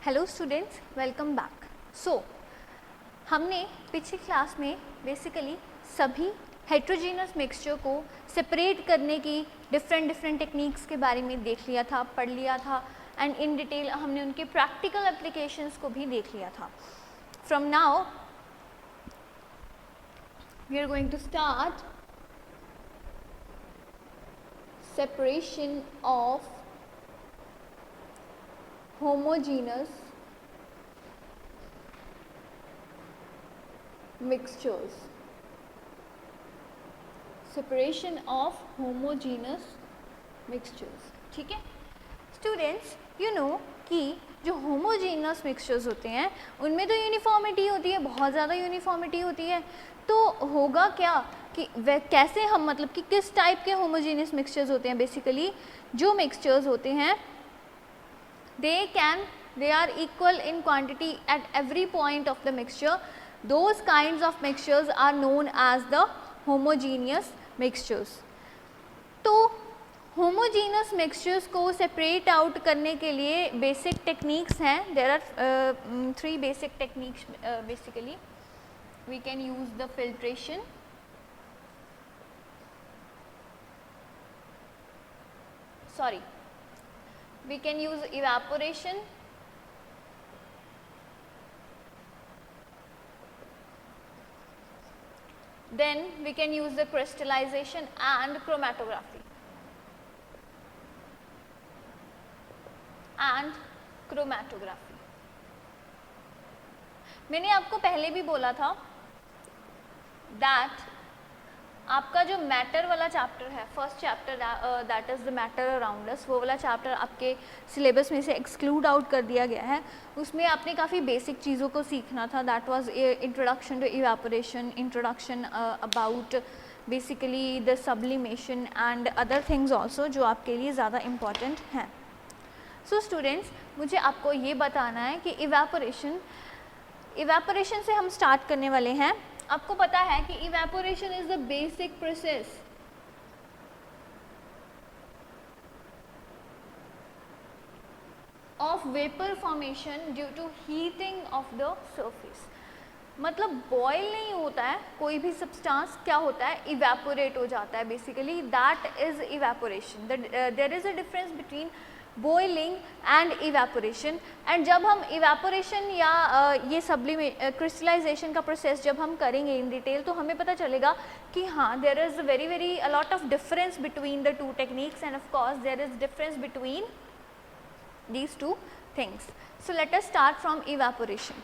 Hello students, welcome back. So हमने पिछली class में बेसिकली सभी हेट्रोजीनस मिक्सचर को सेपरेट करने की डिफरेंट टेक्निक्स के बारे में देख लिया था, पढ़ लिया था एंड इन डिटेल हमने उनके प्रैक्टिकल एप्लीकेशंस को भी देख लिया था। From now we are going to start separation of homogeneous mixtures. Separation of homogeneous mixtures. ठीक है स्टूडेंट्स, यू नो कि जो होमोजीनस मिक्सचर्स होते हैं उनमें तो यूनिफॉर्मिटी होती है, बहुत ज़्यादा यूनिफॉर्मिटी होती है। तो होगा क्या कि वह कैसे हम मतलब कि किस टाइप के होमोजीनियस मिक्सचर्स होते हैं। बेसिकली जो मिक्सचर्स होते हैं they are equal in quantity at every point of the mixture. Those kinds of mixtures are known as the homogeneous mixtures. तो homogeneous mixtures को separate out करने के लिए basic techniques हैं. There are three basic techniques basically. We can use the filtration, we can use evaporation, then we can use the crystallization and chromatography. मैंने आपको पहले भी बोला था that आपका जो मैटर वाला चैप्टर है, first chapter that is the matter around us, वो वाला चैप्टर आपके सिलेबस में से एक्सक्लूड आउट कर दिया गया है। उसमें आपने काफ़ी बेसिक चीज़ों को सीखना था। That was introduction to evaporation, introduction about basically the sublimation and other things also जो आपके लिए ज़्यादा इम्पॉर्टेंट हैं। सो स्टूडेंट्स, मुझे आपको ये बताना है कि इवेपोरेशन से हम स्टार्ट करने वाले हैं। आपको पता है कि evaporation is the basic process of vapour formation due to heating of the surface. मतलब बॉयल नहीं होता है कोई भी सब्सटेंस, क्या होता है, इवेपोरेट हो जाता है। Basically that is evaporation. There is a difference between boiling and evaporation. एंड जब हम इवेपोरेशन या ये क्रिस्टलाइजेशन का प्रोसेस जब हम करेंगे इन डिटेल तो हमें पता चलेगा कि हाँ, there is very a lot of difference between the two techniques and of course there is difference between these two things. So let us start from evaporation.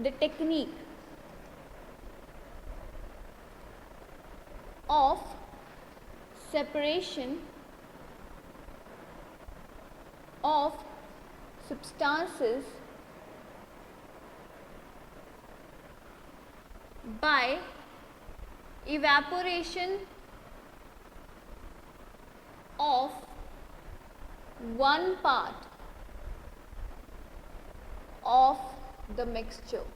The technique of separation of substances by evaporation of one part of the mixture.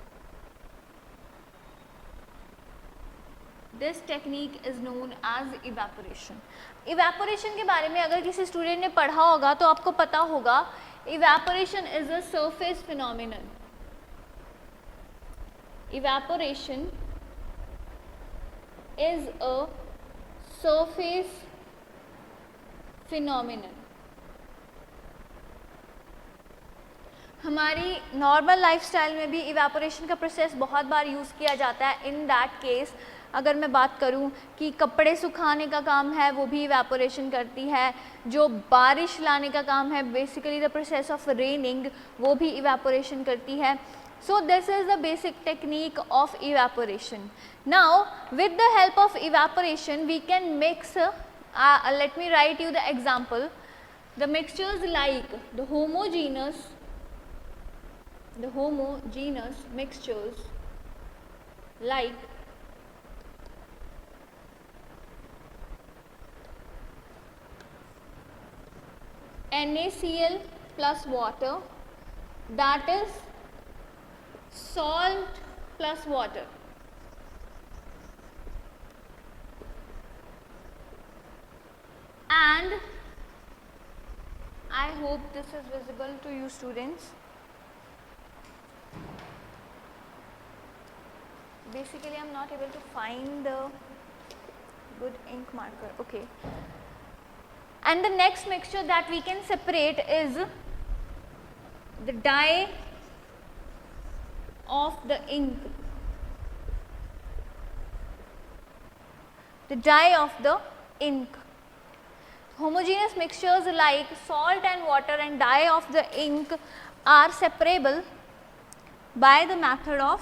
This technique is known as evaporation. Evaporation के बारे में अगर किसी student ने पढ़ा होगा तो आपको पता होगा evaporation is a surface phenomenon. Evaporation is a surface phenomenon. हमारी नॉर्मल लाइफस्टाइल में भी इवेपोरेशन का प्रोसेस बहुत बार यूज़ किया जाता है। इन दैट केस अगर मैं बात करूं कि कपड़े सुखाने का काम है वो भी इवेपोरेशन करती है, जो बारिश लाने का काम है basically the process of raining वो भी इवेपोरेशन करती है। So this is the basic technique of evaporation. Now with the help of evaporation we can mix let me write you the example. The mixtures like the homogeneous mixtures like NaCl plus water, that is salt plus water, and I hope this is visible to you students. Basically I'm not able to find the good ink marker. Okay. And the next mixture that we can separate is the dye of the ink. The dye of the ink. Homogeneous mixtures like salt and water and dye of the ink are separable by the method of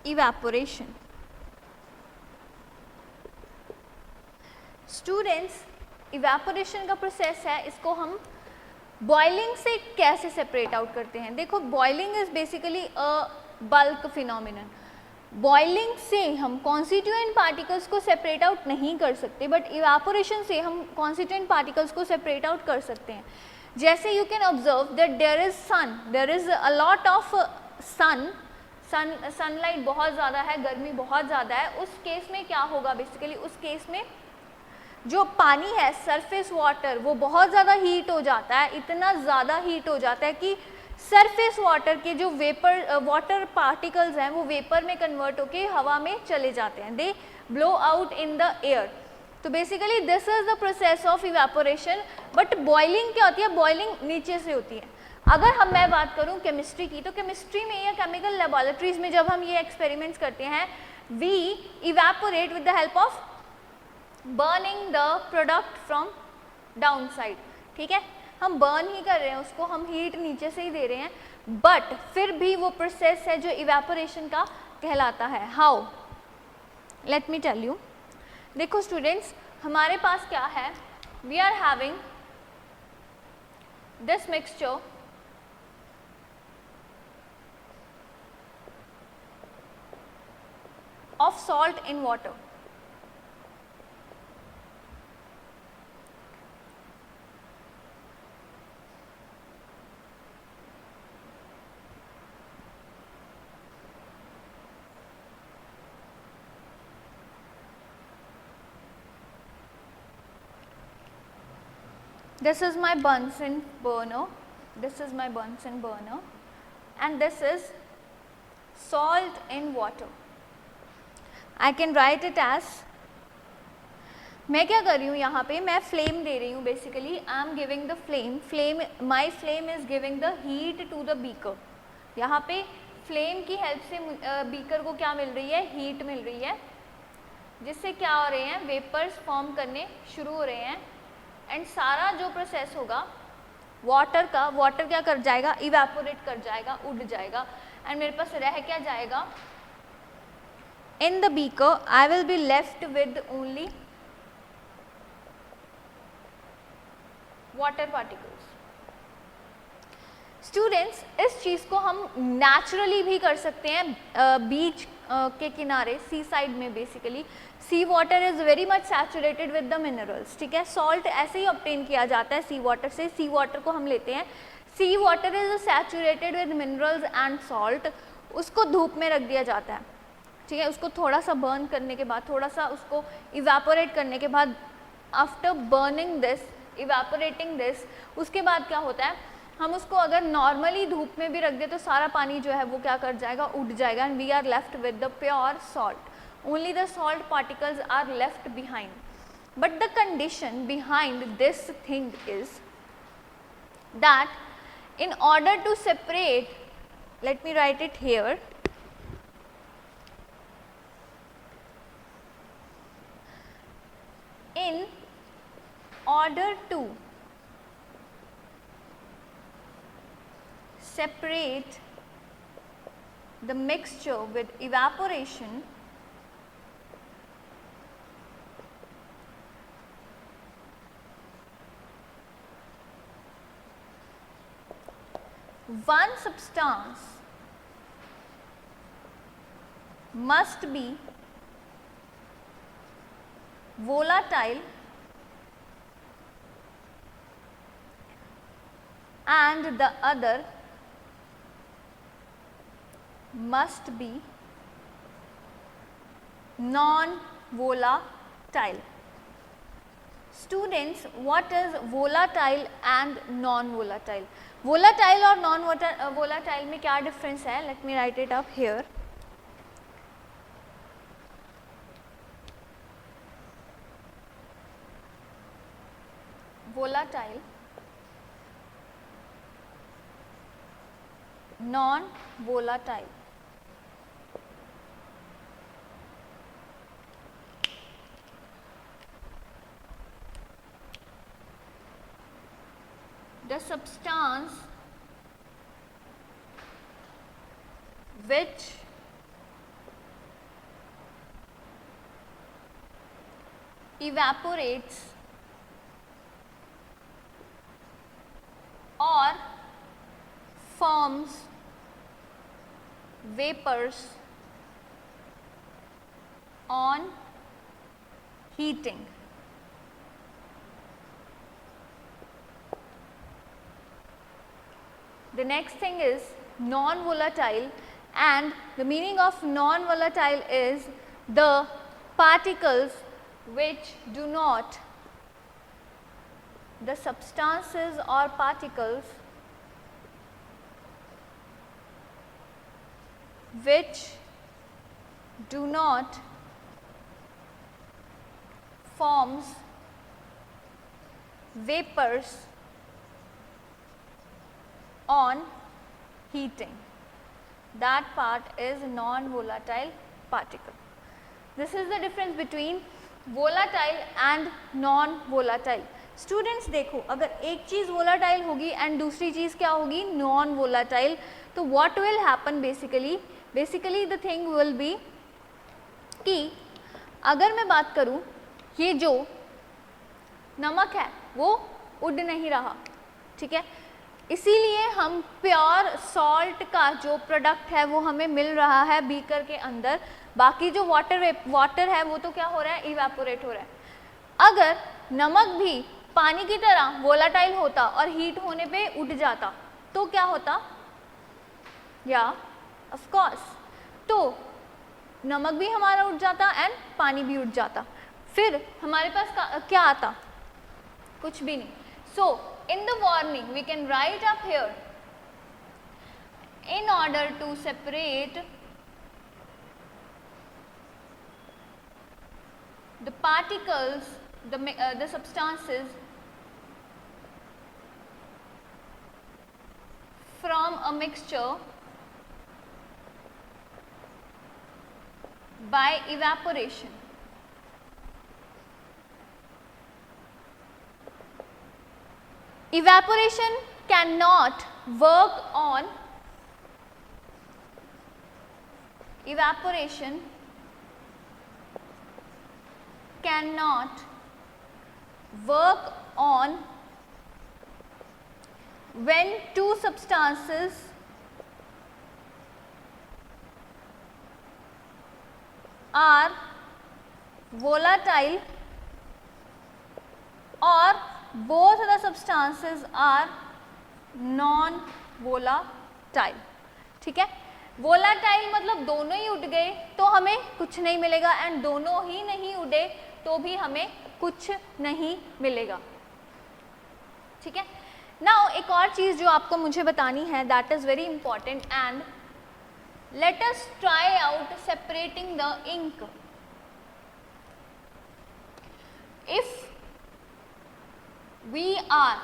evaporation. Students, evaporation का process है, इसको हम boiling से कैसे separate out करते हैं? देखो, boiling is basically a bulk phenomenon. Boiling से हम कॉन्स्टिट्यूएंट पार्टिकल्स को सेपरेट आउट नहीं कर सकते, बट इवेपोरेशन से हम कॉन्स्टिट्यूएंट पार्टिकल्स को सेपरेट आउट कर सकते हैं. जैसे you can observe that there is sun, there is a lot of sunlight बहुत ज़्यादा है, गर्मी बहुत ज़्यादा है. उस केस में क्या होगा? बेसिकली उस केस में जो पानी है, सरफेस वाटर, वो बहुत ज़्यादा हीट हो जाता है. इतना ज़्यादा हीट हो जाता है कि सरफेस वाटर के जो वाटर पार्टिकल्स हैं वो वेपर में कन्वर्ट होके हवा में चले जाते हैं. They blow out in the air. तो basically this is the process of evaporation. But boiling क्या होती है? बॉइलिंग नीचे से होती है. अगर मैं बात करूं केमिस्ट्री की, तो केमिस्ट्री में या केमिकल लेबोरेटरीज में जब हम ये एक्सपेरिमेंट्स करते हैं, we evaporate with the help of burning the product from down side. ठीक है, हम बर्न ही कर रहे हैं उसको, हम हीट नीचे से ही दे रहे हैं, बट फिर भी वो प्रोसेस है जो इवेपोरेशन का कहलाता है. How? Let me tell you. देखो स्टूडेंट्स, हमारे पास क्या है? We are having this mixture of salt in water. This is my Bunsen burner, this is my Bunsen burner, and this is salt in water. I can write it as, मैं क्या कर रही हूँ यहाँ पे? मैं फ्लेम दे रही हूँ. Basically I am giving the flame, my flame is giving the heat to the beaker. यहाँ पे फ्लेम की हेल्प से बीकर को क्या मिल रही है? हीट मिल रही है, जिससे क्या हो रहे हैं? वेपर्स फॉर्म करने शुरू हो रहे हैं. एंड सारा जो प्रोसेस होगा वाटर का, वाटर क्या कर जाएगा? इवेपोरेट कर जाएगा, उड़ जाएगा. एंड मेरे पास रह क्या जाएगा? In the beaker, I will be left with only water particles. Students, इस चीज़ को हम naturally भी कर सकते हैं बीच के किनारे, सी साइड में. Basically sea water is very much saturated with the minerals. ठीक है, सॉल्ट ऐसे ही ऑब्टेन किया जाता है सी वाटर से. सी वाटर को हम लेते हैं, sea water is saturated with minerals and salt. उसको धूप में रख दिया जाता है. ठीक है, उसको थोड़ा सा बर्न करने के बाद, थोड़ा सा उसको इवेपोरेट करने के बाद, after burning this, evaporating this, उसके बाद क्या होता है? हम उसको अगर नॉर्मली धूप में भी रख दे तो सारा पानी जो है वो क्या कर जाएगा? उड़ जाएगा. And we are left with the pure salt. Only the salt particles are left behind. But the condition behind this thing is that in order to separate, let me write it here, in order to separate the mixture with evaporation, one substance must be volatile and the other must be non-volatile. Students, what is volatile and non-volatile? Volatile और non-volatile में क्या difference है? Let me write it up here. Volatile, non-volatile. The substance which evaporates or forms vapors on heating. The next thing is non-volatile, and the meaning of non-volatile is the particles which do not, the substances or particles which do not forms vapors on heating. That part is non-volatile particle. This is the difference between volatile and non-volatile. Students देखो, अगर एक चीज़ volatile होगी and दूसरी चीज़ क्या होगी, non-volatile, तो what will happen basically? Basically the thing will be कि अगर मैं बात करूँ, ये जो नमक है वो उड़ नहीं रहा, ठीक है, इसीलिए हम प्योर सॉल्ट का जो प्रोडक्ट है वो हमें मिल रहा है बीकर के अंदर. बाकी जो वाटर है वो तो क्या हो रहा है, इवेपोरेट हो रहा है. अगर नमक भी पानी की तरह वोलाटाइल होता और हीट होने पे उड़ जाता तो क्या होता, या ऑफ कोर्स, तो नमक भी हमारा उड़ जाता एंड पानी भी उड़ जाता. फिर हमारे पास क्या आता, कुछ भी नहीं. सो in the warning we can write up here, in order to separate the particles, the substances from a mixture by evaporation. Evaporation cannot work on when two substances are volatile or both the substances are non-volatile. ठीक है, volatile मतलब दोनों ही उड़ गए तो हमें कुछ नहीं मिलेगा, एंड दोनों ही नहीं उड़े तो भी हमें कुछ नहीं मिलेगा. ठीक है. नाउ एक और चीज़ जो आपको मुझे बतानी है, that is very important, and let us try out separating the ink. If we are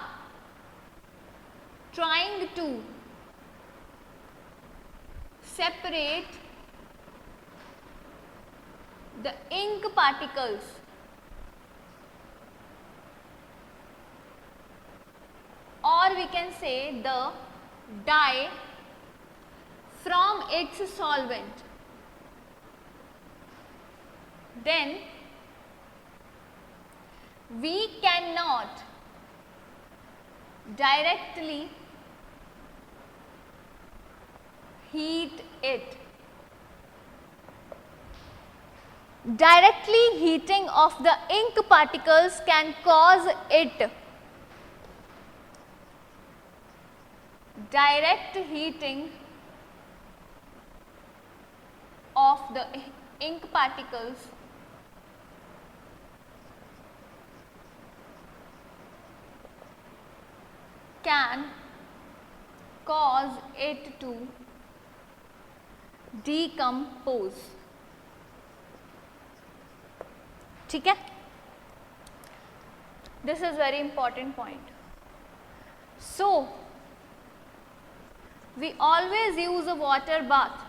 trying to separate the ink particles or we can say the dye from its solvent, then we cannot directly heat it. Directly heating of the ink particles can cause it direct heating of the ink particles can cause it to decompose. ठीक है, this is very important point. So we always use a water bath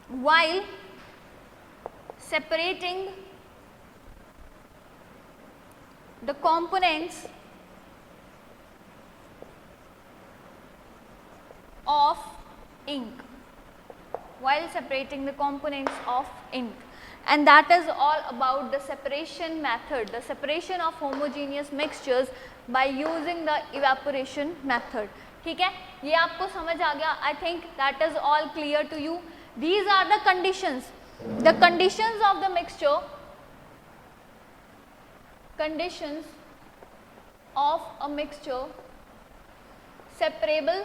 while separating the components of ink, while separating the components of ink, and that is all about the separation method, the separation of homogeneous mixtures by using the evaporation method. ठीक है, ये आपको समझ आ गया. I think that is all clear to you. These are the conditions of the mixture, conditions of a mixture separable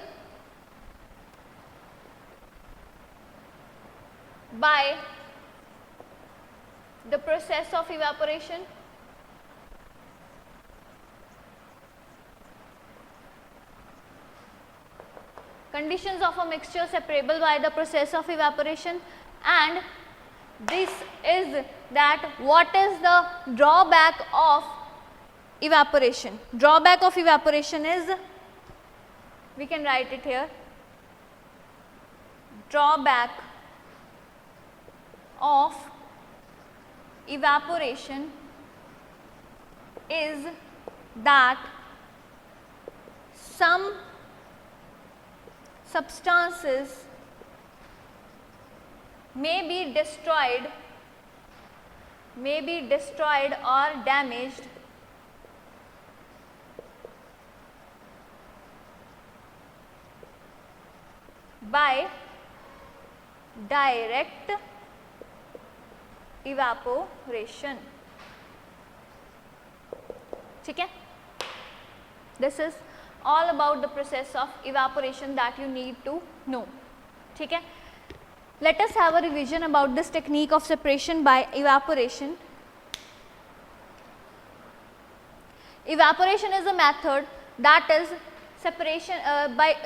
by the process of evaporation, conditions of a mixture separable by the process of evaporation, and this is that what is the drawback of evaporation. Drawback of evaporation is, we can write it here, drawback of evaporation is that some substances may be destroyed or damaged by direct evaporation. ठीक है, this is all about the process of evaporation that you need to know. ठीक है, let us have a revision about this technique of separation by evaporation. Evaporation is a method that is separation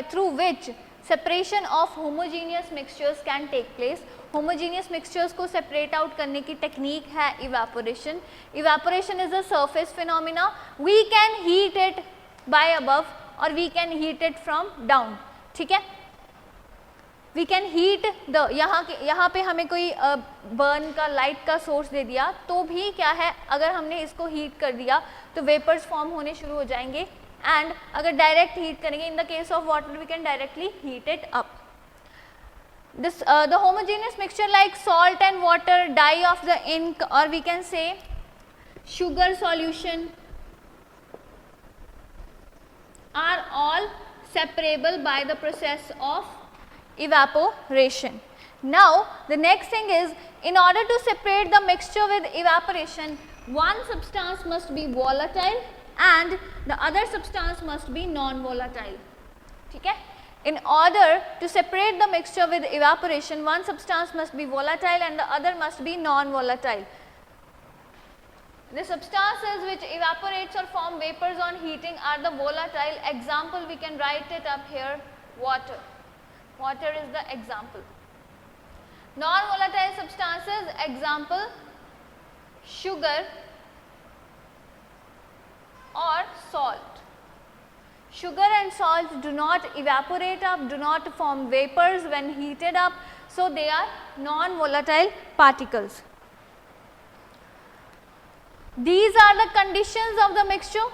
through which separation of homogeneous mixtures can take place. Homogeneous mixtures को separate out करने की technique है evaporation. Evaporation is a surface phenomena. We can heat it by above or we can heat it from down. ठीक है, we can heat the, यहाँ पे हमें कोई burn का light का source दे दिया तो भी क्या है, अगर हमने इसको heat कर दिया तो vapors form होने शुरू हो जाएंगे. And अगर direct heat करेंगे, in the case of water we can directly heat it up. This the homogeneous mixture like salt and water, dye of the ink, or we can say sugar solution, are all separable by the process of evaporation. Now the next thing is, in order to separate the mixture with evaporation, one substance must be volatile and the other substance must be non-volatile. ठीक है, in order to separate the mixture with evaporation, one substance must be volatile and the other must be non-volatile. The substances which evaporates or form vapors on heating are the volatile. Example, we can write it up here, water. Water is the example. Non-volatile substances, example, sugar or salt. Sugar and salt do not evaporate up, do not form vapors when heated up, so they are non-volatile particles. These are the conditions of the mixture.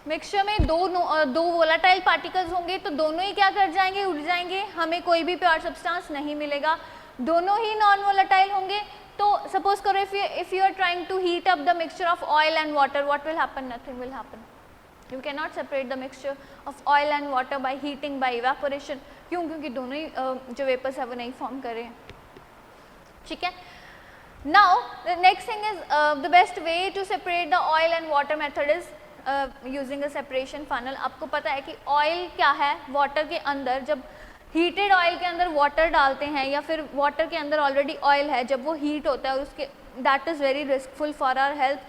Mixture में दो volatile particles होंगे तो दोनों ही क्या कर जाएंगे, उड़ जाएंगे, हमें कोई भी प्योर सब्सटेंस नहीं मिलेगा. दोनों ही नॉन वोलाटाइल होंगे तो सपोज करो if you are trying to heat up the mixture of oil and water, what will happen? Nothing will happen. You can not separate the mixture of oil and water by heating, by evaporation. क्यों? क्योंकि दोनों ही जो vapours है वो नहीं form कर रहे हैं. ठीक है. Now the next thing is the best way to separate the oil and water method is using a separation funnel. आपको पता है कि ऑयल क्या है, वाटर के अंदर जब हीटेड ऑयल के अंदर वाटर डालते हैं या फिर वाटर के अंदर ऑलरेडी ऑयल है, जब वो हीट होता है उसके that is very riskful for our health,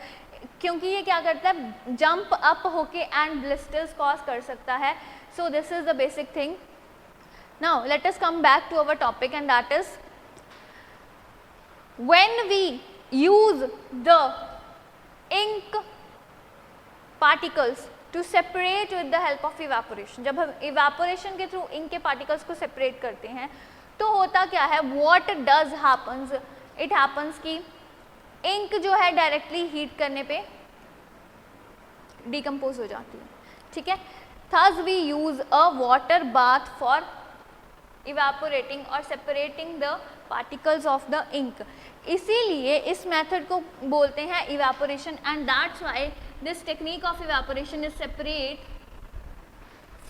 क्योंकि ये क्या करता है जंप अप होके एंड ब्लिस्टर्स कॉज कर सकता है. So this is the basic thing. Now let us come back to our topic and that is when we use the ink particles to separate with the help of evaporation. जब हम evaporation के through ink के particles को separate करते हैं तो होता क्या है, what does happens, it happens कि ink जो है directly heat करने पे decompose हो जाती है. ठीक है, thus we use a water bath for evaporating or separating the particles of the ink. इसीलिए इस मेथड को बोलते हैं evaporation and that's why this technique of evaporation is separate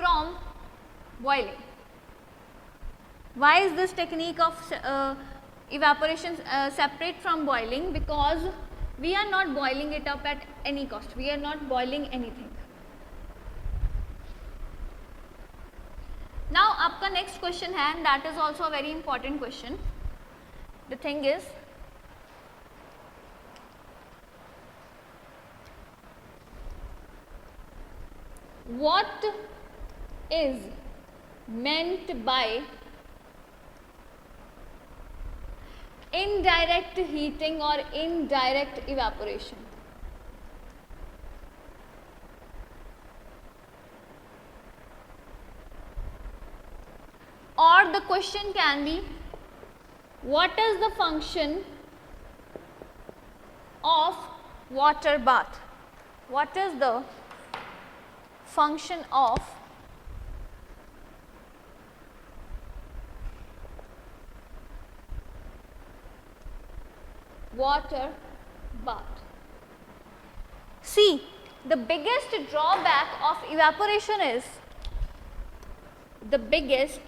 from boiling. Why is this technique of evaporation separate from boiling? Because we are not boiling it up at any cost. We are not boiling anything. Now आपका next question है and that is also a very important question. The thing is what is meant by indirect heating or indirect evaporation? Or the question can be, what is the function of water bath? What is the function of water bath? See, the biggest drawback of evaporation is the biggest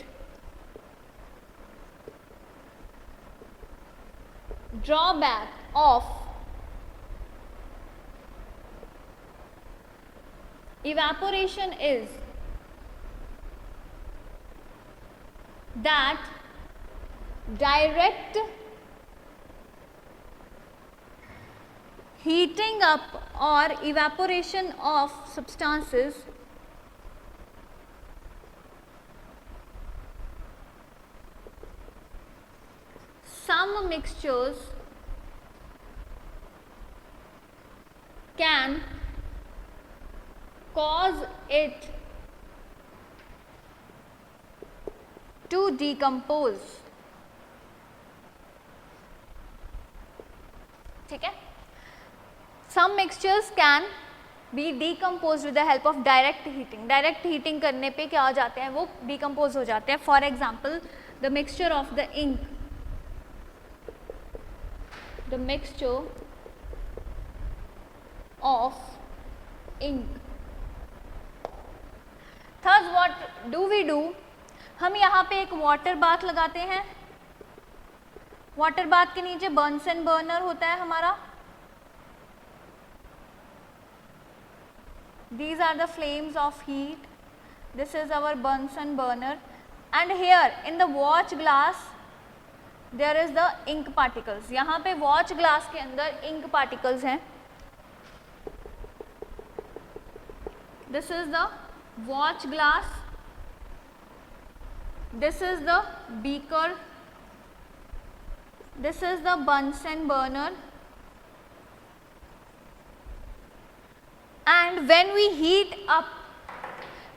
drawback of evaporation is that direct heating up or evaporation of substances some mixtures can cause it to decompose. ठीक है, some mixtures can be decomposed with the help of direct heating. Direct heating करने पे क्या हो जाते हैं, वो decompose हो जाते हैं. For example, the mixture of the ink, the mixture of ink. Thus what do we do? हम यहाँ पे एक वाटर बाथ लगाते हैं. वाटर बाथ के नीचे बर्नसन बर्नर होता है हमारा. These are the flames of heat. This is our Bunsen burner, and here in the watch glass there is the ink particles. यहाँ पे watch glass के अंदर ink particles हैं. This is the watch glass. This is the beaker. This is the Bunsen burner. And when we heat up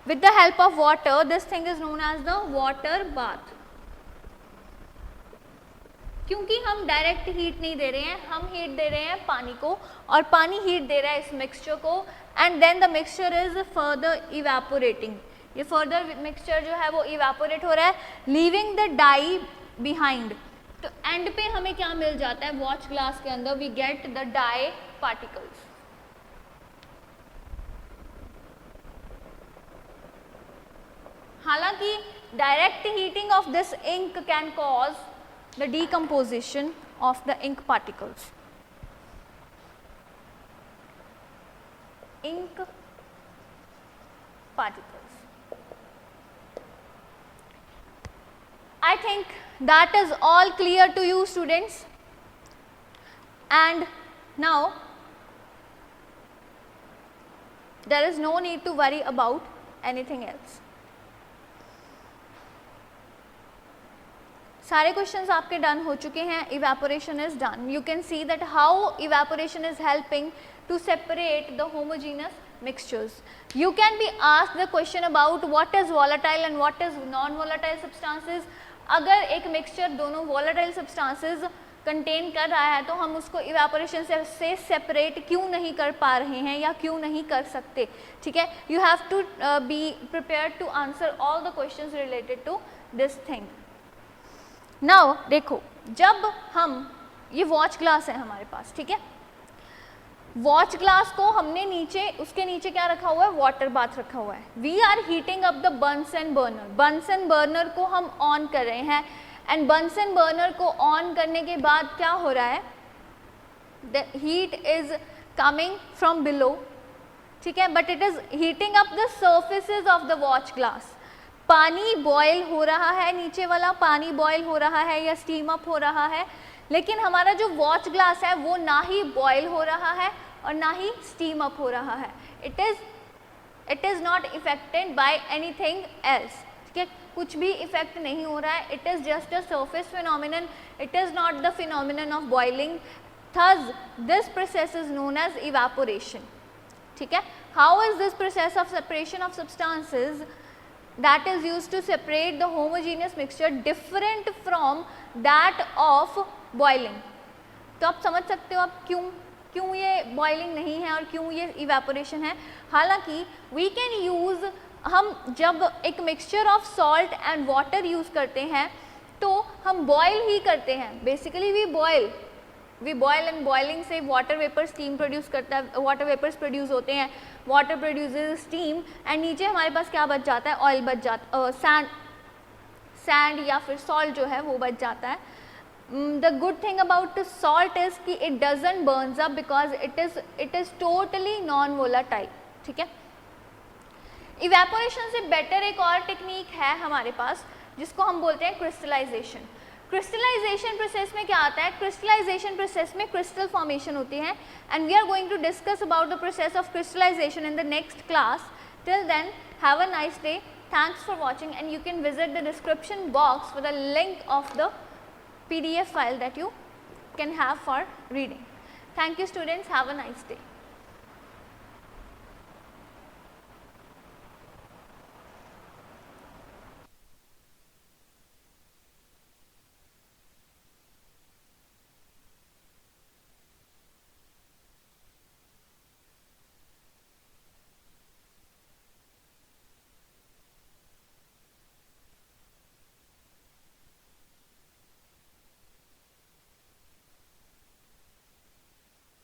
with the help of water, this thing is known as the water bath. क्योंकि हम direct heat नहीं दे रहे हैं, हम heat दे रहे हैं पानी को, और पानी हीट दे रहा है इस मिक्सचर को, and then the mixture is further evaporating. ये फर्दर मिक्सचर जो है वो इवेपोरेट हो रहा है, लीविंग द डाई बिहाइंड. तो एंड पे हमें क्या मिल जाता है, वॉच ग्लास के अंदर we get the dye particles. हालांकि direct heating of this ink can cause the decomposition of the ink particles. Ink particles. I think that is all clear to you, students. And now there is no need to worry about anything else. सारे questions आपके done हो चुके हैं. Evaporation is done. You can see that how evaporation is helping to separate the homogeneous mixtures. You can be asked the question about what is volatile and what is non-volatile substances. अगर एक mixture दोनों volatile substances contain कर रहा है तो हम उसको evaporation से सेपरेट क्यों नहीं कर पा रहे हैं या क्यों नहीं कर सकते. ठीक है, you have to be prepared to answer all the questions related to this thing. Now देखो, जब हम ये वॉच ग्लास है हमारे पास, ठीक है, वॉच ग्लास को हमने नीचे, उसके नीचे क्या रखा हुआ है, वाटर बाथ रखा हुआ है. We are heating up the Bunsen burner. Bunsen burner को हम ऑन कर रहे हैं एंड बंसन बर्नर को ऑन करने के बाद क्या हो रहा है, the heat is coming from below. ठीक है, but it is heating up the surfaces of the watch glass. पानी बॉयल हो रहा है, नीचे वाला पानी बॉयल हो रहा है या स्टीम अप हो रहा है, लेकिन हमारा जो वॉच ग्लास है वो ना ही बॉयल हो रहा है और ना ही स्टीम अप हो रहा है. It is not affected by anything else. ठीक है, कुछ भी इफेक्ट नहीं हो रहा है. It is just a surface phenomenon. It is not the phenomenon of boiling. Thus this process is known as evaporation. ठीक है, how is this process of separation of substances that is used to separate the homogeneous mixture different from that of boiling. तो आप समझ सकते हो आप क्यों ये boiling नहीं है और क्यों ये evaporation है. हालांकि we can use, हम जब एक mixture of salt and water use करते हैं तो हम boil ही करते हैं. Basically we boil and boiling से water vapor steam produce करता है, water vapors produce होते हैं, water produces steam and नीचे हमारे पास क्या बच जाता है, ऑयल बच जाता, sand या फिर salt जो है वो बच जाता है. The good thing about salt is कि it doesn't burns up because it is totally non-volatile. ठीक है, evaporation से better एक और टेक्निक है हमारे पास जिसको हम बोलते हैं crystallization. क्रिस्टलाइजेशन प्रोसेस में क्या आता है, क्रिस्टलाइजेशन प्रोसेस में क्रिस्टल फॉर्मेशन होती है and we are going to discuss about the process of crystallisation in the next class. Till then have a nice day. Thanks for watching and you can visit the description box for the link of the PDF file that you can have for reading. Thank you students, have a nice day.